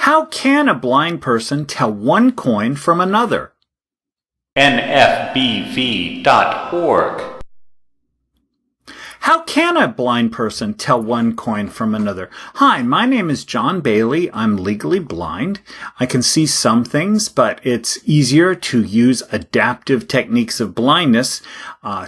How can a blind person tell one coin from another? NFBV.org. How can a blind person tell one coin from another? Hi, my name is John Bailey. I'm legally blind. I can see some things, but it's easier to use adaptive techniques of blindness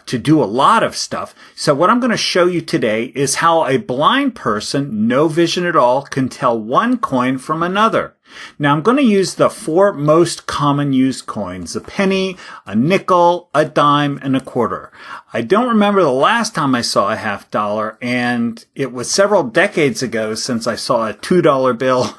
to do a lot of stuff. So what I'm going to show you today is how a blind person, no vision at all, can tell one coin from another. Now I'm going to use the 4 most common used coins: a penny, a nickel, a dime, and a quarter. I don't remember the last time I saw a half dollar, and it was several decades ago since I saw a $2 bill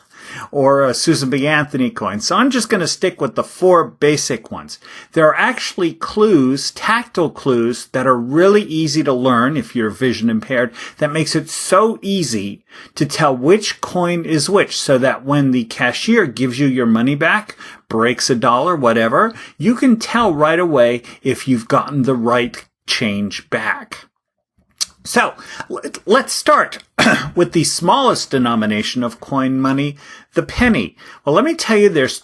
or a Susan B. Anthony coin. So I'm just going to stick with the 4 basic ones. There are actually clues, tactile clues, that are really easy to learn if you're vision impaired, that makes it so easy to tell which coin is which, so that when the cashier gives you your money back, breaks a dollar, whatever, you can tell right away if you've gotten the right change back. So let's start with the smallest denomination of coin money, the penny. Well, let me tell you, there's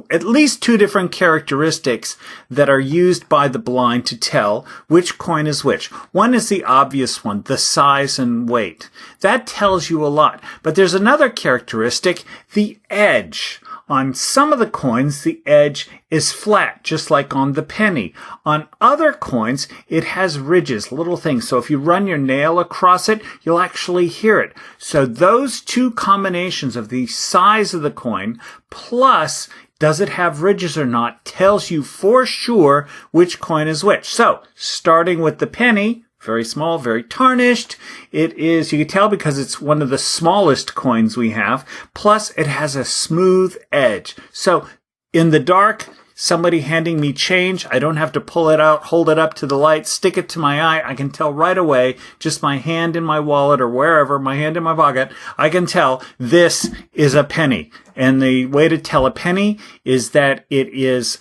at least two different characteristics that are used by the blind to tell which coin is which. One is the obvious one, the size and weight. That tells you a lot. But there's another characteristic, the edge. On some of the coins, the edge is flat, just like on the penny. On other coins, it has ridges, little things. So if you run your nail across it, you'll actually hear it. So those two combinations of the size of the coin plus does it have ridges or not tells you for sure which coin is which. So starting with the penny, very small, very tarnished. It is, you can tell because it's one of the smallest coins we have. Plus, it has a smooth edge. So, in the dark, somebody handing me change, I don't have to pull it out, hold it up to the light, stick it to my eye. I can tell right away, just my hand in my wallet or wherever, my hand in my pocket, I can tell this is a penny. And the way to tell a penny is that it is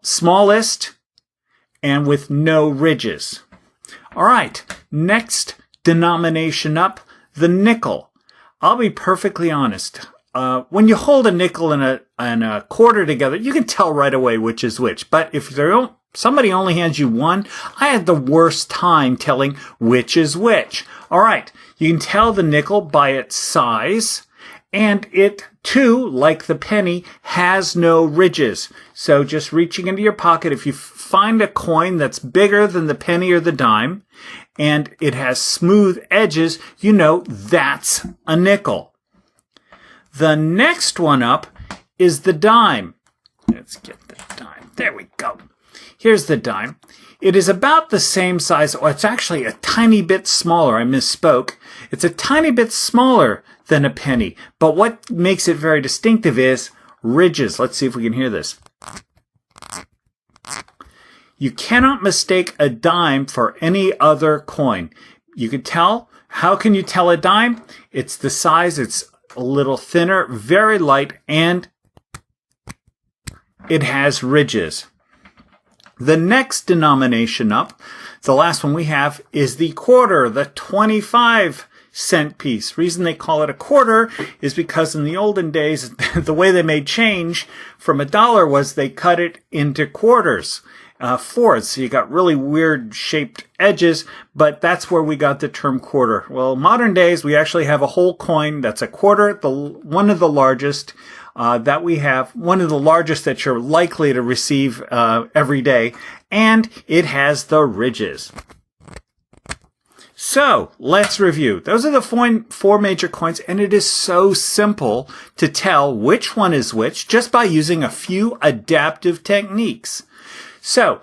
smallest and with no ridges. All right, next denomination up, the nickel. I'll be perfectly honest. When you hold a nickel and a quarter together, you can tell right away which is which. But if somebody only hands you one, I had the worst time telling which is which. All right, you can tell the nickel by its size. And it, too, like the penny, has no ridges. So just reaching into your pocket, if you find a coin that's bigger than the penny or the dime, and it has smooth edges, you know that's a nickel. The next one up is the dime. Let's get the dime. There we go. Here's the dime. It is about the same size, or it's actually a tiny bit smaller. I misspoke. It's a tiny bit smaller than a penny. But what makes it very distinctive is ridges. Let's see if we can hear this. You cannot mistake a dime for any other coin. You can tell. How can you tell a dime? It's the size. It's a little thinner, very light, and it has ridges. The next denomination up, the last one we have, is the quarter, the 25-cent piece. Reason they call it a quarter is because in the olden days, the way they made change from a dollar was they cut it into quarters, fourths. So you got really weird shaped edges, but that's where we got the term quarter. Well, modern days, we actually have a whole coin that's a quarter, one of the largest that we have, one of the largest that you're likely to receive every day, and it has the ridges. So, let's review. Those are the 4 major coins, and it is so simple to tell which one is which just by using a few adaptive techniques. So,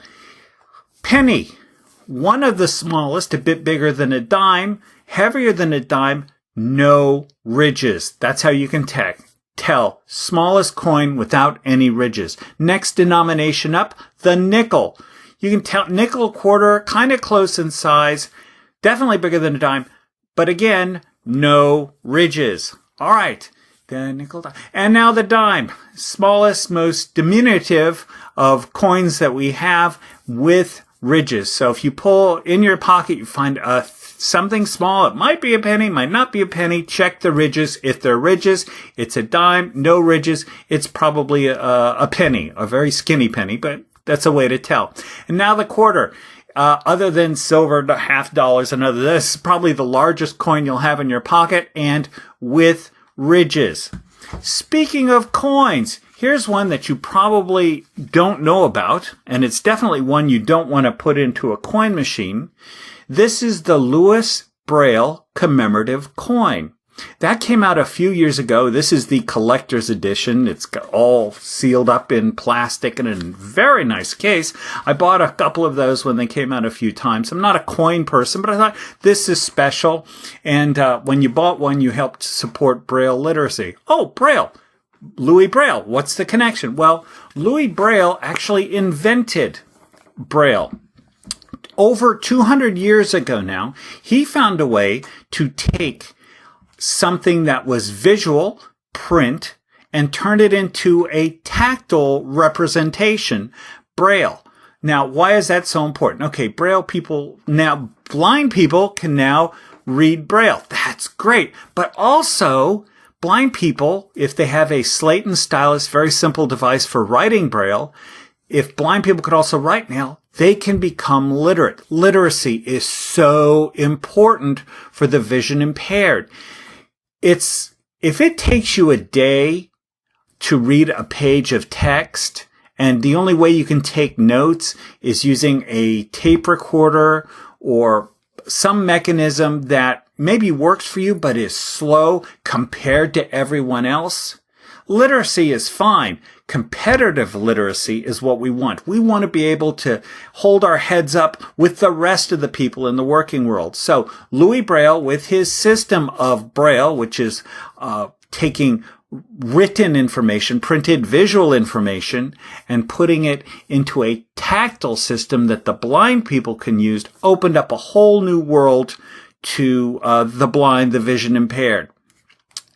penny, one of the smallest, a bit bigger than a dime, heavier than a dime, no ridges. That's how you can tell. Smallest coin without any ridges. Next denomination up, the nickel. You can tell nickel, quarter, kind of close in size, definitely bigger than a dime, but again, no ridges. All right, the nickel dime. And now the dime, smallest, most diminutive of coins that we have with ridges. So if you pull in your pocket, you find a something small. It might be a penny, might not be a penny. Check the ridges. If they're ridges, it's a dime. No ridges, it's probably a penny, a very skinny penny, but that's a way to tell. And now the quarter. Other than silver, $50 and other, this is probably the largest coin you'll have in your pocket, and with ridges. Speaking of coins, here's one that you probably don't know about, and it's definitely one you don't want to put into a coin machine. This is the Louis Braille commemorative coin. That came out a few years ago. This is the collector's edition. It's all sealed up in plastic and in a very nice case. I bought a couple of those when they came out a few times. I'm not a coin person, but I thought this is special. And when you bought one, you helped support Braille literacy. Oh, Braille. Louis Braille. What's the connection? Well, Louis Braille actually invented Braille. Over 200 years ago now, he found a way to take something that was visual, print, and turn it into a tactile representation, Braille. Now, why is that so important? Okay, Braille people, now blind people can now read Braille. That's great. But also, blind people, if they have a slate and stylus, very simple device for writing Braille, if blind people could also write now, they can become literate. Literacy is so important for the vision impaired. If it takes you a day to read a page of text, and the only way you can take notes is using a tape recorder or some mechanism that maybe works for you but is slow compared to everyone else, literacy is fine. Competitive literacy is what we want. We want to be able to hold our heads up with the rest of the people in the working world. So Louis Braille, with his system of Braille, which is taking written information, printed visual information, and putting it into a tactile system that the blind people can use, opened up a whole new world to the blind, the vision impaired.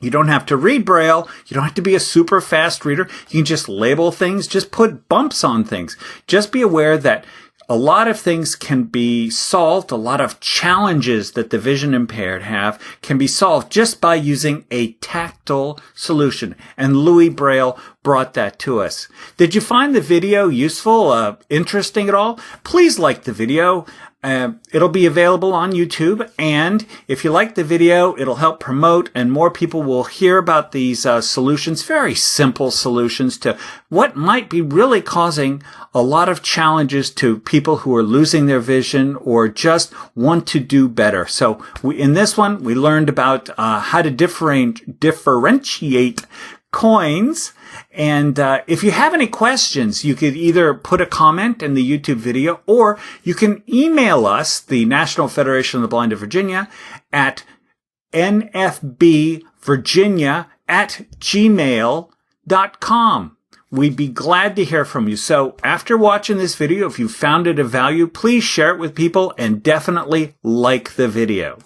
You don't have to read Braille. You don't have to be a super fast reader. You can just label things, just put bumps on things. Just be aware that a lot of things can be solved. A lot of challenges that the vision impaired have can be solved just by using a tactile solution. And Louis Braille brought that to us. Did you find the video useful, interesting at all? Please like the video. It'll be available on YouTube, and if you like the video, it'll help promote, and more people will hear about these solutions, very simple solutions to what might be really causing a lot of challenges to people who are losing their vision or just want to do better. So in this one, we learned about how to differentiate coins. And if you have any questions, you could either put a comment in the YouTube video, or you can email us, the National Federation of the Blind of Virginia, at nfbvirginia@gmail.com. We'd be glad to hear from you. So after watching this video, if you found it of value, please share it with people and definitely like the video.